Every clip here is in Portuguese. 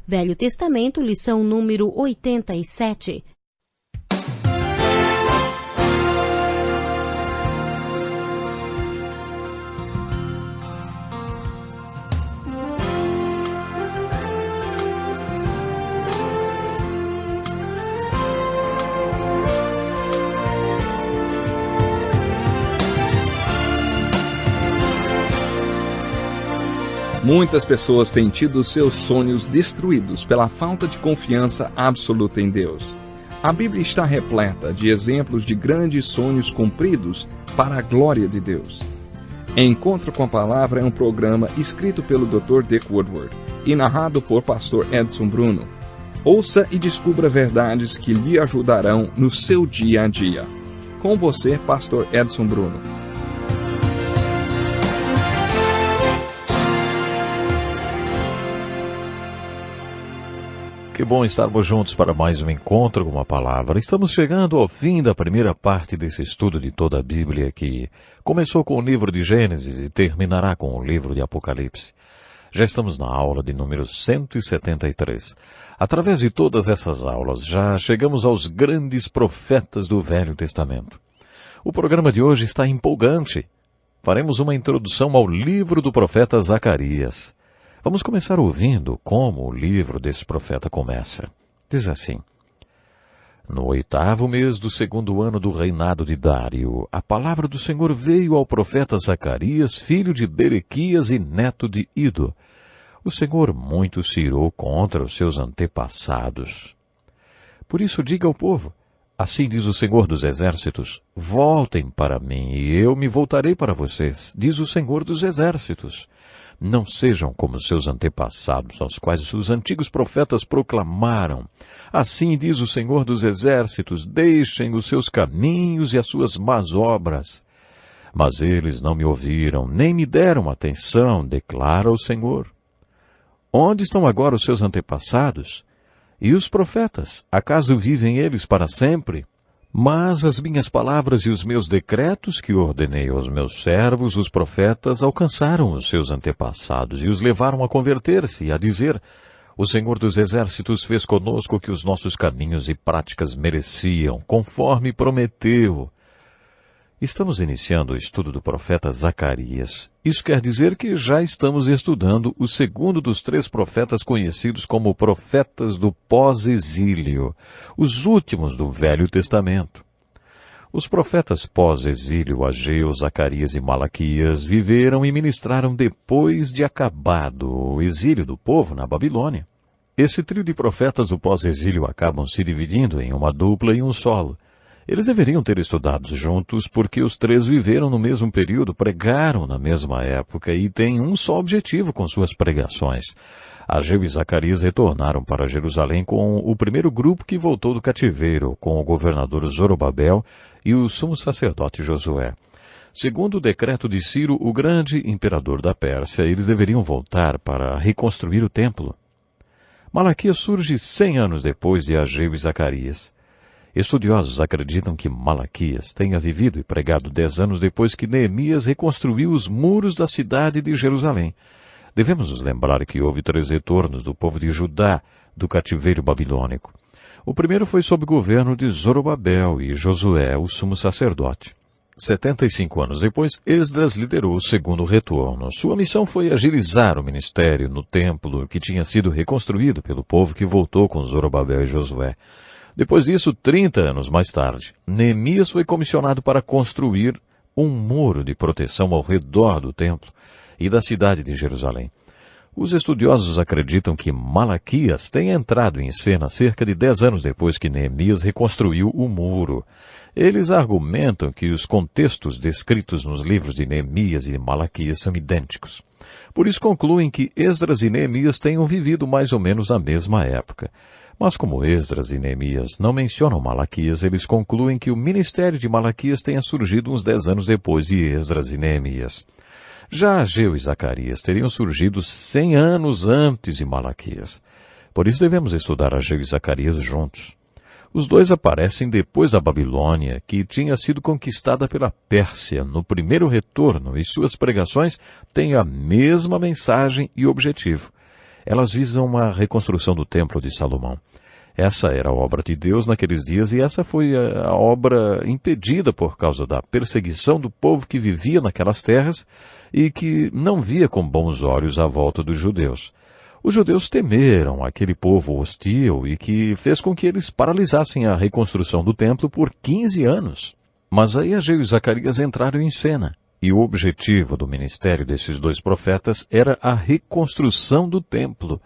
Velho Testamento, lição número 87. Muitas pessoas têm tido seus sonhos destruídos pela falta de confiança absoluta em Deus. A Bíblia está repleta de exemplos de grandes sonhos cumpridos para a glória de Deus. Encontro com a Palavra é um programa escrito pelo Dr. Dick Woodward e narrado por Pastor Edson Bruno. Ouça e descubra verdades que lhe ajudarão no seu dia a dia. Com você, Pastor Edson Bruno. Que bom estarmos juntos para mais um encontro com a Palavra. Estamos chegando ao fim da primeira parte desse estudo de toda a Bíblia, que começou com o livro de Gênesis e terminará com o livro de Apocalipse. Já estamos na aula de número 173. Através de todas essas aulas, já chegamos aos grandes profetas do Velho Testamento. O programa de hoje está empolgante. Faremos uma introdução ao livro do profeta Zacarias. Vamos começar ouvindo como o livro desse profeta começa. Diz assim: No 8º mês do 2º ano do reinado de Dário, a palavra do Senhor veio ao profeta Zacarias, filho de Berequias e neto de Ido. O Senhor muito se irou contra os seus antepassados. Por isso diga ao povo, assim diz o Senhor dos Exércitos, voltem para mim e eu me voltarei para vocês, diz o Senhor dos Exércitos. Não sejam como seus antepassados, aos quais os antigos profetas proclamaram. Assim diz o Senhor dos Exércitos, deixem os seus caminhos e as suas más obras. Mas eles não me ouviram, nem me deram atenção, declara o Senhor. Onde estão agora os seus antepassados? E os profetas, acaso vivem eles para sempre? Mas as minhas palavras e os meus decretos que ordenei aos meus servos, os profetas, alcançaram os seus antepassados e os levaram a converter-se e a dizer, o Senhor dos Exércitos fez conosco o que os nossos caminhos e práticas mereciam, conforme prometeu. Estamos iniciando o estudo do profeta Zacarias. Isso quer dizer que já estamos estudando o segundo dos 3 profetas conhecidos como profetas do pós-exílio, os últimos do Velho Testamento. Os profetas pós-exílio, Ageu, Zacarias e Malaquias, viveram e ministraram depois de acabado o exílio do povo na Babilônia. Esse trio de profetas do pós-exílio acabam se dividindo em uma dupla e um solo. Eles deveriam ter estudado juntos porque os 3 viveram no mesmo período, pregaram na mesma época e têm um só objetivo com suas pregações. Ageu e Zacarias retornaram para Jerusalém com o primeiro grupo que voltou do cativeiro, com o governador Zorobabel e o sumo sacerdote Josué. Segundo o decreto de Ciro, o grande imperador da Pérsia, eles deveriam voltar para reconstruir o templo. Malaquias surge 100 anos depois de Ageu e Zacarias. Estudiosos acreditam que Malaquias tenha vivido e pregado 10 anos depois que Neemias reconstruiu os muros da cidade de Jerusalém. Devemos nos lembrar que houve 3 retornos do povo de Judá do cativeiro babilônico. O primeiro foi sob o governo de Zorobabel e Josué, o sumo sacerdote. 75 anos depois, Esdras liderou o segundo retorno. Sua missão foi agilizar o ministério no templo que tinha sido reconstruído pelo povo que voltou com Zorobabel e Josué. Depois disso, 30 anos mais tarde, Neemias foi comissionado para construir um muro de proteção ao redor do templo e da cidade de Jerusalém. Os estudiosos acreditam que Malaquias tenha entrado em cena cerca de 10 anos depois que Neemias reconstruiu o muro. Eles argumentam que os contextos descritos nos livros de Neemias e Malaquias são idênticos. Por isso concluem que Esdras e Neemias tenham vivido mais ou menos na mesma época. Mas como Esdras e Neemias não mencionam Malaquias, eles concluem que o ministério de Malaquias tenha surgido uns 10 anos depois de Esdras e Neemias. Já Ageu e Zacarias teriam surgido 100 anos antes de Malaquias. Por isso devemos estudar Ageu e Zacarias juntos. Os dois aparecem depois da Babilônia, que tinha sido conquistada pela Pérsia no primeiro retorno, e suas pregações têm a mesma mensagem e objetivo. Elas visam a reconstrução do Templo de Salomão. Essa era a obra de Deus naqueles dias e essa foi a obra impedida por causa da perseguição do povo que vivia naquelas terras e que não via com bons olhos a volta dos judeus. Os judeus temeram aquele povo hostil e que fez com que eles paralisassem a reconstrução do templo por 15 anos. Mas aí Ageu e Zacarias entraram em cena. E o objetivo do ministério desses dois profetas era a reconstrução do templo.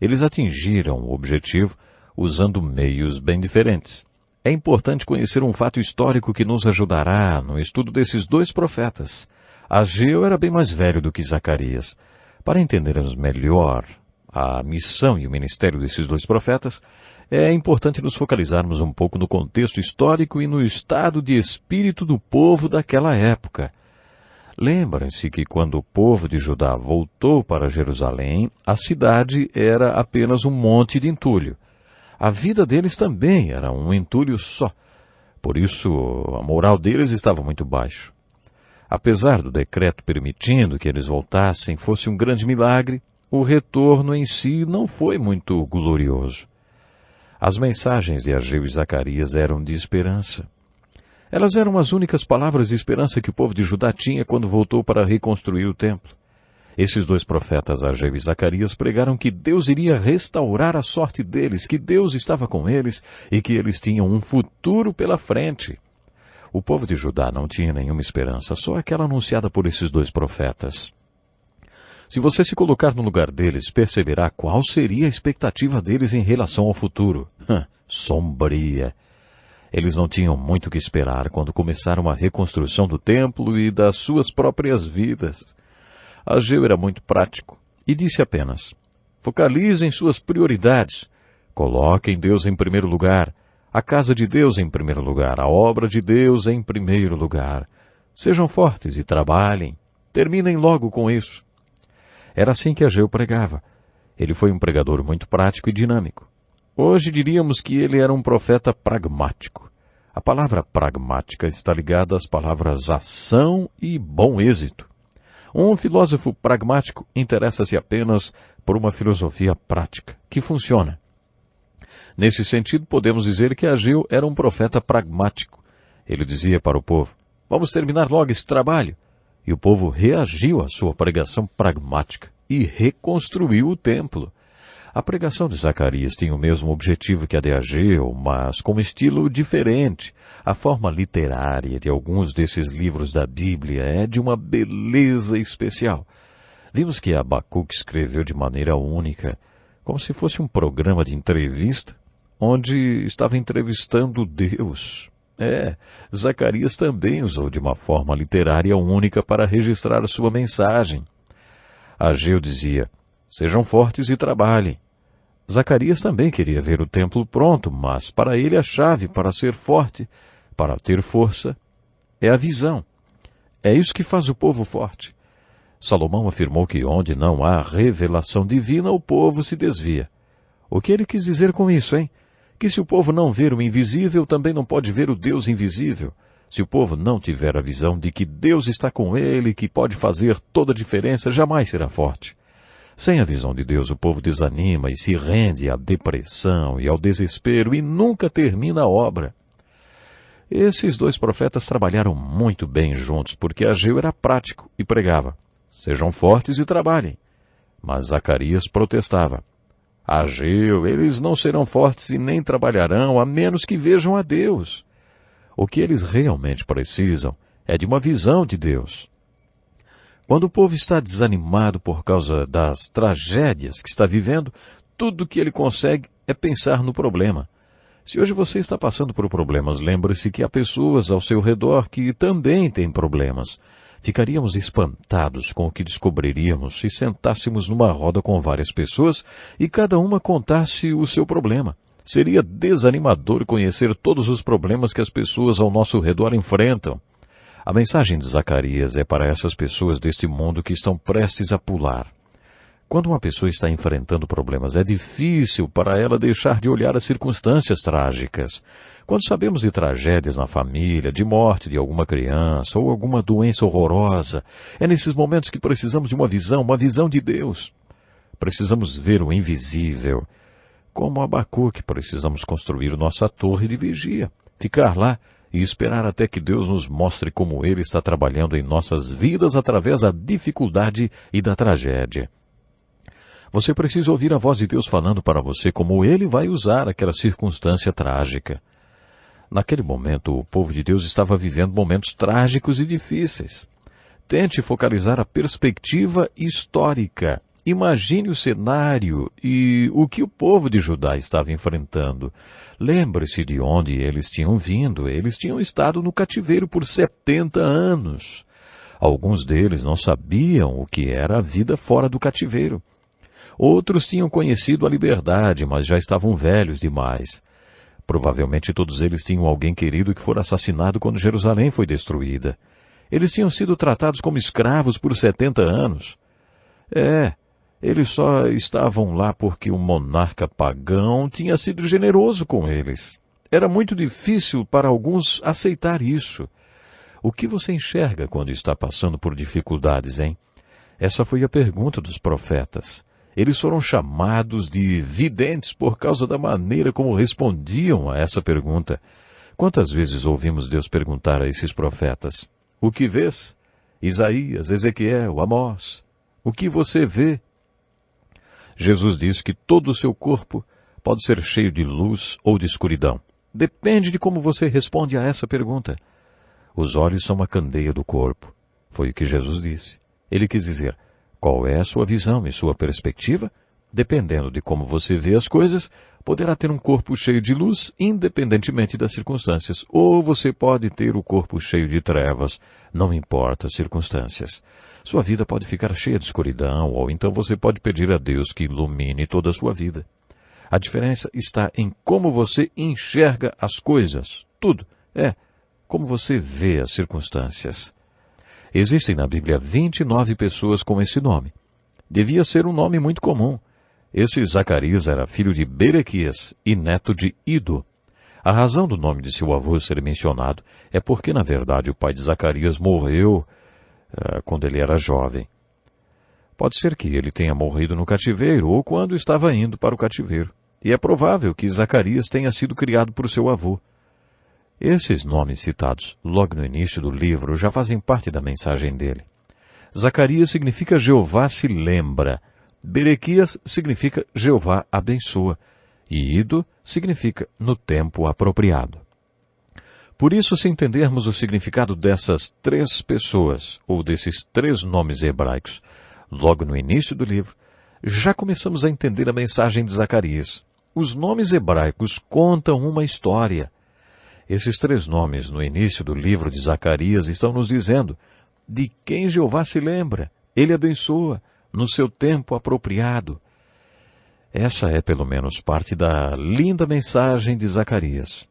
Eles atingiram o objetivo usando meios bem diferentes. É importante conhecer um fato histórico que nos ajudará no estudo desses dois profetas. Ageu era bem mais velho do que Zacarias. Para entendermos melhor a missão e o ministério desses dois profetas, é importante nos focalizarmos um pouco no contexto histórico e no estado de espírito do povo daquela época. Lembrem-se que quando o povo de Judá voltou para Jerusalém, a cidade era apenas um monte de entulho. A vida deles também era um entulho só. Por isso, a moral deles estava muito baixa. Apesar do decreto permitindo que eles voltassem fosse um grande milagre, o retorno em si não foi muito glorioso. As mensagens de Ageu e Zacarias eram de esperança. Elas eram as únicas palavras de esperança que o povo de Judá tinha quando voltou para reconstruir o templo. Esses dois profetas, Ageu e Zacarias, pregaram que Deus iria restaurar a sorte deles, que Deus estava com eles e que eles tinham um futuro pela frente. O povo de Judá não tinha nenhuma esperança, só aquela anunciada por esses dois profetas. Se você se colocar no lugar deles, perceberá qual seria a expectativa deles em relação ao futuro. Sombria. Eles não tinham muito o que esperar quando começaram a reconstrução do templo e das suas próprias vidas. Ageu era muito prático e disse apenas: focalizem suas prioridades. Coloquem Deus em primeiro lugar, a casa de Deus em primeiro lugar, a obra de Deus em primeiro lugar. Sejam fortes e trabalhem. Terminem logo com isso. Era assim que Ageu pregava. Ele foi um pregador muito prático e dinâmico. Hoje diríamos que ele era um profeta pragmático. A palavra pragmática está ligada às palavras ação e bom êxito. Um filósofo pragmático interessa-se apenas por uma filosofia prática, que funciona. Nesse sentido, podemos dizer que Ageu era um profeta pragmático. Ele dizia para o povo: vamos terminar logo esse trabalho. E o povo reagiu à sua pregação pragmática e reconstruiu o templo. A pregação de Zacarias tinha o mesmo objetivo que a de Ageu, mas com um estilo diferente. A forma literária de alguns desses livros da Bíblia é de uma beleza especial. Vimos que Abacuque escreveu de maneira única, como se fosse um programa de entrevista, onde estava entrevistando Deus. Zacarias também usou de uma forma literária única para registrar sua mensagem. Ageu dizia: sejam fortes e trabalhem. Zacarias também queria ver o templo pronto, mas para ele a chave para ser forte, para ter força, é a visão. É isso que faz o povo forte. Salomão afirmou que onde não há revelação divina, o povo se desvia. O que ele quis dizer com isso, hein? Que se o povo não ver o invisível, também não pode ver o Deus invisível. Se o povo não tiver a visão de que Deus está com ele, que pode fazer toda a diferença, jamais será forte. Sem a visão de Deus, o povo desanima e se rende à depressão e ao desespero e nunca termina a obra. Esses dois profetas trabalharam muito bem juntos, porque Ageu era prático e pregava: sejam fortes e trabalhem. Mas Zacarias protestava: Ageu, eles não serão fortes e nem trabalharão, a menos que vejam a Deus. O que eles realmente precisam é de uma visão de Deus. Quando o povo está desanimado por causa das tragédias que está vivendo, tudo que ele consegue é pensar no problema. Se hoje você está passando por problemas, lembre-se que há pessoas ao seu redor que também têm problemas. Ficaríamos espantados com o que descobriríamos se sentássemos numa roda com várias pessoas e cada uma contasse o seu problema. Seria desanimador conhecer todos os problemas que as pessoas ao nosso redor enfrentam. A mensagem de Zacarias é para essas pessoas deste mundo que estão prestes a pular. Quando uma pessoa está enfrentando problemas, é difícil para ela deixar de olhar as circunstâncias trágicas. Quando sabemos de tragédias na família, de morte de alguma criança ou alguma doença horrorosa, é nesses momentos que precisamos de uma visão de Deus. precisamos ver o invisível. Como Abacuque, precisamos construir nossa torre de vigia, ficar lá e esperar até que Deus nos mostre como Ele está trabalhando em nossas vidas através da dificuldade e da tragédia. Você precisa ouvir a voz de Deus falando para você como Ele vai usar aquela circunstância trágica. Naquele momento, o povo de Deus estava vivendo momentos trágicos e difíceis. Tente focalizar a perspectiva histórica. Imagine o cenário e o que o povo de Judá estava enfrentando. Lembre-se de onde eles tinham vindo. Eles tinham estado no cativeiro por 70 anos. Alguns deles não sabiam o que era a vida fora do cativeiro. Outros tinham conhecido a liberdade, mas já estavam velhos demais. Provavelmente todos eles tinham alguém querido que fora assassinado quando Jerusalém foi destruída. Eles tinham sido tratados como escravos por 70 anos. Eles só estavam lá porque o monarca pagão tinha sido generoso com eles. Era muito difícil para alguns aceitar isso. O que você enxerga quando está passando por dificuldades, hein? Essa foi a pergunta dos profetas. Eles foram chamados de videntes por causa da maneira como respondiam a essa pergunta. Quantas vezes ouvimos Deus perguntar a esses profetas? O que vês? Isaías, Ezequiel, Amós. O que você vê? Jesus diz que todo o seu corpo pode ser cheio de luz ou de escuridão. Depende de como você responde a essa pergunta. Os olhos são a candeia do corpo. Foi o que Jesus disse. Ele quis dizer, qual é a sua visão e sua perspectiva? Dependendo de como você vê as coisas, poderá ter um corpo cheio de luz, independentemente das circunstâncias. Ou você pode ter o corpo cheio de trevas, não importa as circunstâncias. Sua vida pode ficar cheia de escuridão, ou então você pode pedir a Deus que ilumine toda a sua vida. A diferença está em como você enxerga as coisas. Tudo. Como você vê as circunstâncias. Existem na Bíblia 29 pessoas com esse nome. Devia ser um nome muito comum. Esse Zacarias era filho de Berequias e neto de Ido. A razão do nome de seu avô ser mencionado é porque, na verdade, o pai de Zacarias morreu quando ele era jovem. Pode ser que ele tenha morrido no cativeiro ou quando estava indo para o cativeiro. E é provável que Zacarias tenha sido criado por seu avô. Esses nomes citados logo no início do livro já fazem parte da mensagem dele. Zacarias significa Jeová se lembra. Berequias significa Jeová abençoa. E Ido significa no tempo apropriado. Por isso, se entendermos o significado dessas três pessoas, ou desses três nomes hebraicos, logo no início do livro, já começamos a entender a mensagem de Zacarias. Os nomes hebraicos contam uma história. Esses três nomes no início do livro de Zacarias estão nos dizendo de quem Jeová se lembra. Ele abençoa no seu tempo apropriado. Essa é pelo menos parte da linda mensagem de Zacarias.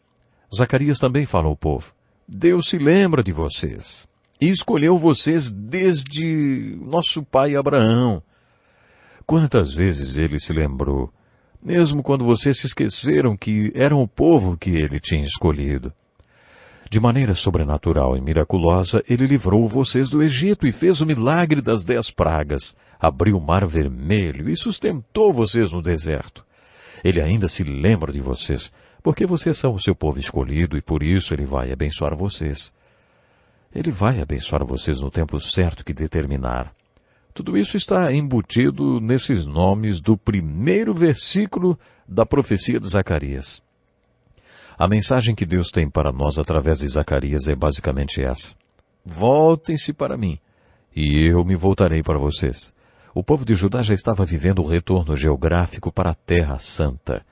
Zacarias também fala ao povo, Deus se lembra de vocês e escolheu vocês desde nosso pai Abraão. Quantas vezes ele se lembrou, mesmo quando vocês se esqueceram que eram o povo que ele tinha escolhido. De maneira sobrenatural e miraculosa, ele livrou vocês do Egito e fez o milagre das 10 pragas, abriu o mar vermelho e sustentou vocês no deserto. Ele ainda se lembra de vocês, porque vocês são o seu povo escolhido e por isso ele vai abençoar vocês. Ele vai abençoar vocês no tempo certo que determinar. Tudo isso está embutido nesses nomes do primeiro versículo da profecia de Zacarias. A mensagem que Deus tem para nós através de Zacarias é basicamente essa. Voltem-se para mim, e eu me voltarei para vocês. O povo de Judá já estava vivendo o retorno geográfico para a Terra Santa.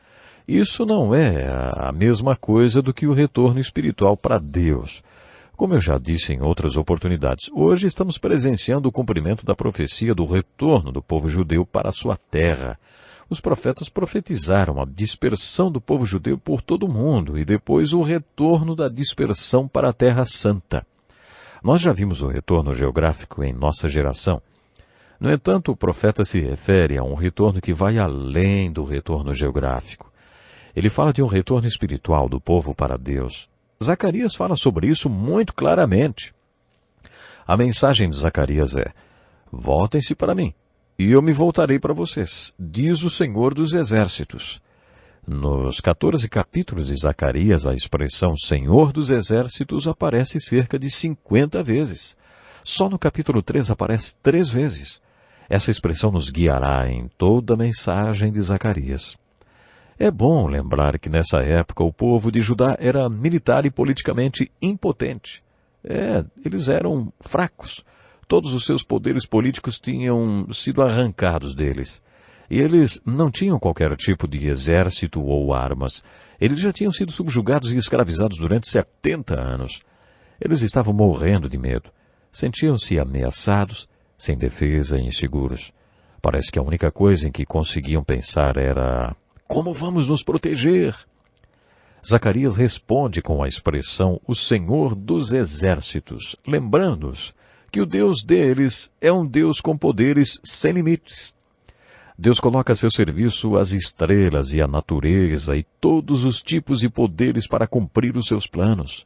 Isso não é a mesma coisa do que o retorno espiritual para Deus. Como eu já disse em outras oportunidades, hoje estamos presenciando o cumprimento da profecia do retorno do povo judeu para a sua terra. Os profetas profetizaram a dispersão do povo judeu por todo o mundo e depois o retorno da dispersão para a Terra Santa. Nós já vimos o retorno geográfico em nossa geração. No entanto, o profeta se refere a um retorno que vai além do retorno geográfico. Ele fala de um retorno espiritual do povo para Deus. Zacarias fala sobre isso muito claramente. A mensagem de Zacarias é, voltem-se para mim, e eu me voltarei para vocês, diz o Senhor dos Exércitos. Nos 14 capítulos de Zacarias, a expressão Senhor dos Exércitos aparece cerca de 50 vezes. Só no capítulo 3 aparece 3 vezes. Essa expressão nos guiará em toda a mensagem de Zacarias. É bom lembrar que nessa época o povo de Judá era militar e politicamente impotente. Eles eram fracos. Todos os seus poderes políticos tinham sido arrancados deles. E eles não tinham qualquer tipo de exército ou armas. Eles já tinham sido subjugados e escravizados durante 70 anos. Eles estavam morrendo de medo. Sentiam-se ameaçados, sem defesa e inseguros. Parece que a única coisa em que conseguiam pensar era: como vamos nos proteger? Zacarias responde com a expressão o Senhor dos Exércitos, lembrando-os que o Deus deles é um Deus com poderes sem limites. Deus coloca a seu serviço as estrelas e a natureza e todos os tipos de poderes para cumprir os seus planos.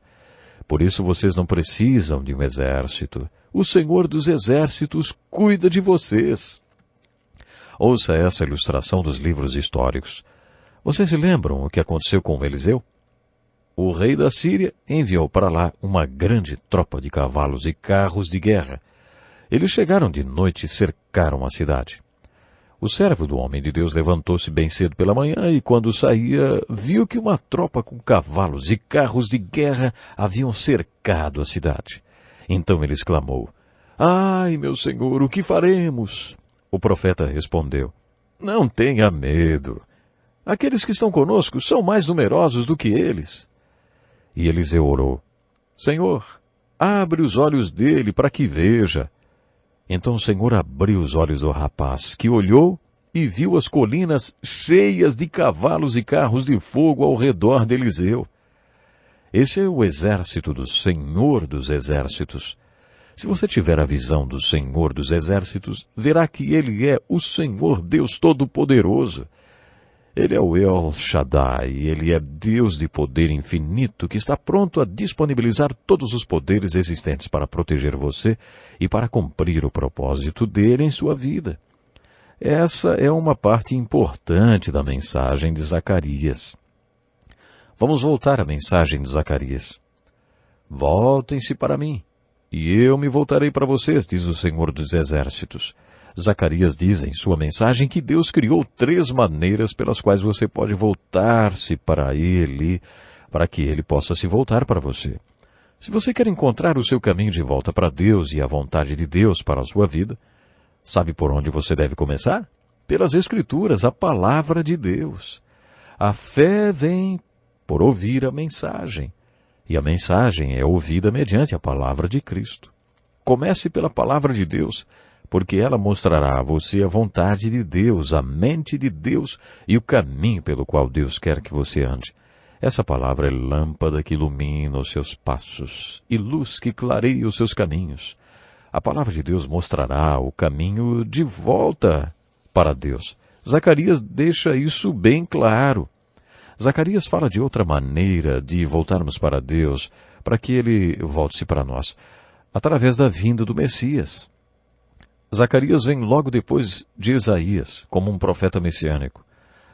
Por isso vocês não precisam de um exército. O Senhor dos Exércitos cuida de vocês. Ouça essa ilustração dos livros históricos. Vocês se lembram o que aconteceu com Eliseu? O rei da Síria enviou para lá uma grande tropa de cavalos e carros de guerra. Eles chegaram de noite e cercaram a cidade. O servo do homem de Deus levantou-se bem cedo pela manhã e, quando saía, viu que uma tropa com cavalos e carros de guerra haviam cercado a cidade. Então ele exclamou: ai, meu senhor, o que faremos? O profeta respondeu: não tenha medo. Aqueles que estão conosco são mais numerosos do que eles. E Eliseu orou: Senhor, abre os olhos dele para que veja. Então o Senhor abriu os olhos do rapaz, que olhou e viu as colinas cheias de cavalos e carros de fogo ao redor de Eliseu. Esse é o exército do Senhor dos Exércitos. Se você tiver a visão do Senhor dos Exércitos, verá que Ele é o Senhor Deus Todo-Poderoso. Ele é o El Shaddai, Ele é Deus de poder infinito que está pronto a disponibilizar todos os poderes existentes para proteger você e para cumprir o propósito dele em sua vida. Essa é uma parte importante da mensagem de Zacarias. Vamos voltar à mensagem de Zacarias. Voltem-se para mim, e eu me voltarei para vocês, diz o Senhor dos Exércitos. Zacarias diz em sua mensagem que Deus criou 3 maneiras pelas quais você pode voltar-se para Ele, para que Ele possa se voltar para você. Se você quer encontrar o seu caminho de volta para Deus e a vontade de Deus para a sua vida, sabe por onde você deve começar? Pelas Escrituras, a palavra de Deus. A fé vem por ouvir a mensagem, e a mensagem é ouvida mediante a palavra de Cristo. Comece pela palavra de Deus, porque ela mostrará a você a vontade de Deus, a mente de Deus e o caminho pelo qual Deus quer que você ande. Essa palavra é lâmpada que ilumina os seus passos e luz que clareia os seus caminhos. A palavra de Deus mostrará o caminho de volta para Deus. Zacarias deixa isso bem claro. Zacarias fala de outra maneira de voltarmos para Deus, para que Ele volte-se para nós, através da vinda do Messias. Zacarias vem logo depois de Isaías, como um profeta messiânico.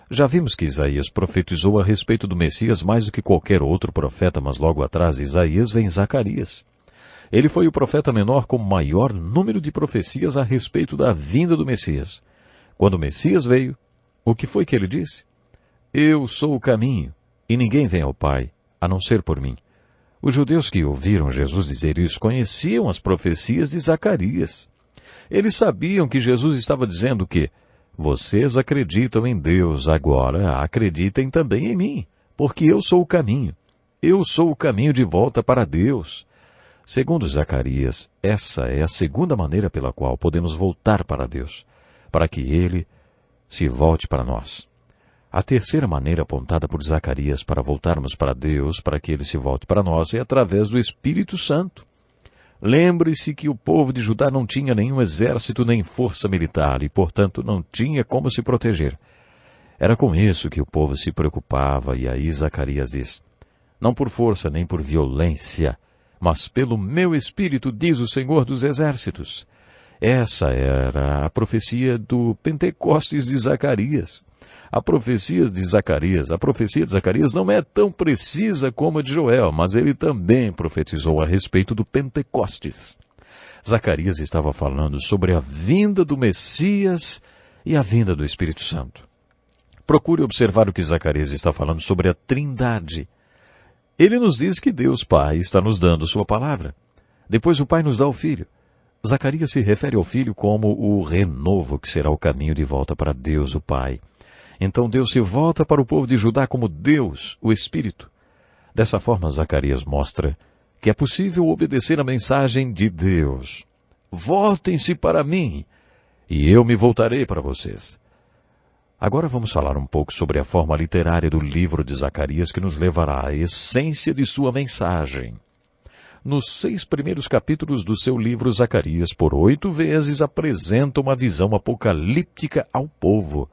Já vimos que Isaías profetizou a respeito do Messias mais do que qualquer outro profeta, mas logo atrás de Isaías vem Zacarias. Ele foi o profeta menor com maior número de profecias a respeito da vinda do Messias. Quando o Messias veio, o que foi que ele disse? Eu sou o caminho, e ninguém vem ao Pai, a não ser por mim. Os judeus que ouviram Jesus dizer isso conheciam as profecias de Zacarias. Eles sabiam que Jesus estava dizendo que vocês acreditam em Deus, agora acreditem também em mim, porque eu sou o caminho. Eu sou o caminho de volta para Deus. Segundo Zacarias, essa é a segunda maneira pela qual podemos voltar para Deus, para que Ele se volte para nós. A terceira maneira apontada por Zacarias para voltarmos para Deus, para que Ele se volte para nós, é através do Espírito Santo. Lembre-se que o povo de Judá não tinha nenhum exército nem força militar e, portanto, não tinha como se proteger. Era com isso que o povo se preocupava, e aí Zacarias diz: não por força nem por violência, mas pelo meu Espírito, diz o Senhor dos Exércitos. Essa era a profecia do Pentecostes de Zacarias. A profecia de Zacarias não é tão precisa como a de Joel, mas ele também profetizou a respeito do Pentecostes. Zacarias estava falando sobre a vinda do Messias e a vinda do Espírito Santo. Procure observar o que Zacarias está falando sobre a Trindade. Ele nos diz que Deus Pai está nos dando sua palavra. Depois o Pai nos dá o Filho. Zacarias se refere ao Filho como o renovo que será o caminho de volta para Deus o Pai. Então Deus se volta para o povo de Judá como Deus, o Espírito. Dessa forma, Zacarias mostra que é possível obedecer a mensagem de Deus. Voltem-se para mim, e eu me voltarei para vocês. Agora vamos falar um pouco sobre a forma literária do livro de Zacarias que nos levará à essência de sua mensagem. Nos 6 primeiros capítulos do seu livro, Zacarias, por 8 vezes, apresenta uma visão apocalíptica ao povo.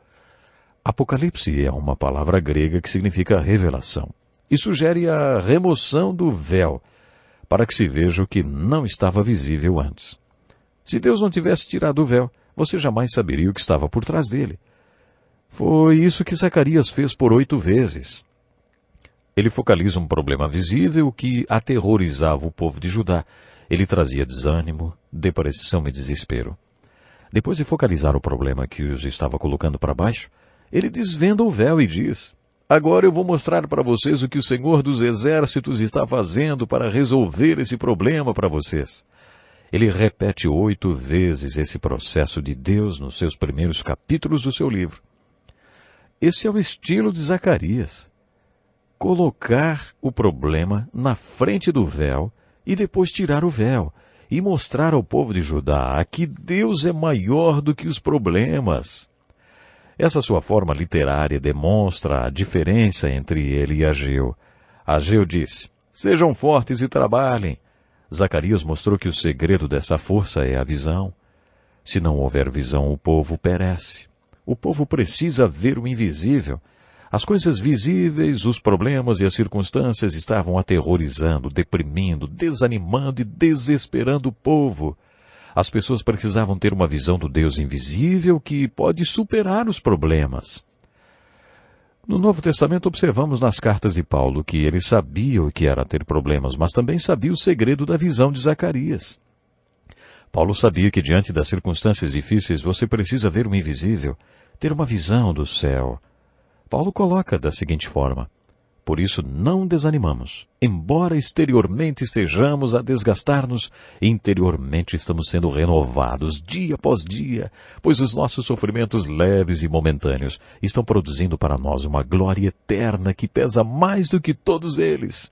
Apocalipse é uma palavra grega que significa revelação e sugere a remoção do véu para que se veja o que não estava visível antes. Se Deus não tivesse tirado o véu, você jamais saberia o que estava por trás dele. Foi isso que Zacarias fez por 8 vezes. Ele focaliza um problema visível que aterrorizava o povo de Judá. Ele trazia desânimo, depressão e desespero. Depois de focalizar o problema que os estava colocando para baixo, ele desvenda o véu e diz: agora eu vou mostrar para vocês o que o Senhor dos Exércitos está fazendo para resolver esse problema para vocês. Ele repete 8 vezes esse processo de Deus nos seus primeiros capítulos do seu livro. Esse é o estilo de Zacarias. Colocar o problema na frente do véu e depois tirar o véu e mostrar ao povo de Judá que Deus é maior do que os problemas. Essa sua forma literária demonstra a diferença entre ele e Ageu. Ageu disse: sejam fortes e trabalhem. Zacarias mostrou que o segredo dessa força é a visão. Se não houver visão, o povo perece. O povo precisa ver o invisível. As coisas visíveis, os problemas e as circunstâncias estavam aterrorizando, deprimindo, desanimando e desesperando o povo. As pessoas precisavam ter uma visão do Deus invisível que pode superar os problemas. No Novo Testamento observamos nas cartas de Paulo que ele sabia o que era ter problemas, mas também sabia o segredo da visão de Zacarias. Paulo sabia que diante das circunstâncias difíceis você precisa ver o invisível, ter uma visão do céu. Paulo coloca da seguinte forma: por isso não desanimamos. Embora exteriormente estejamos a desgastar-nos, interiormente estamos sendo renovados dia após dia, pois os nossos sofrimentos leves e momentâneos estão produzindo para nós uma glória eterna que pesa mais do que todos eles.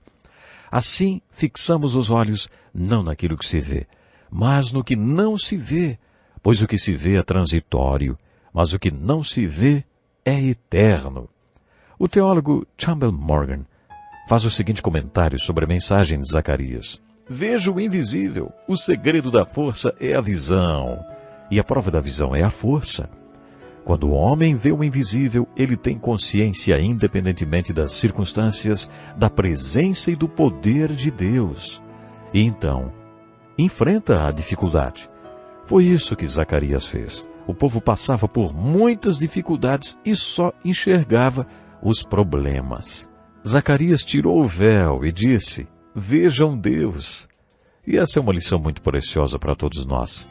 Assim, fixamos os olhos não naquilo que se vê, mas no que não se vê, pois o que se vê é transitório, mas o que não se vê é eterno. O teólogo Campbell Morgan faz o seguinte comentário sobre a mensagem de Zacarias: veja o invisível, o segredo da força é a visão, e a prova da visão é a força. Quando o homem vê o invisível, ele tem consciência, independentemente das circunstâncias, da presença e do poder de Deus. E então, enfrenta a dificuldade. Foi isso que Zacarias fez. O povo passava por muitas dificuldades e só enxergava os problemas. Zacarias tirou o véu e disse: vejam Deus. E essa é uma lição muito preciosa para todos nós.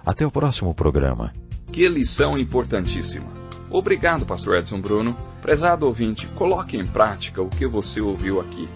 Até o próximo programa. Que lição importantíssima. Obrigado, pastor Edson Bruno. Prezado ouvinte, coloque em prática o que você ouviu aqui.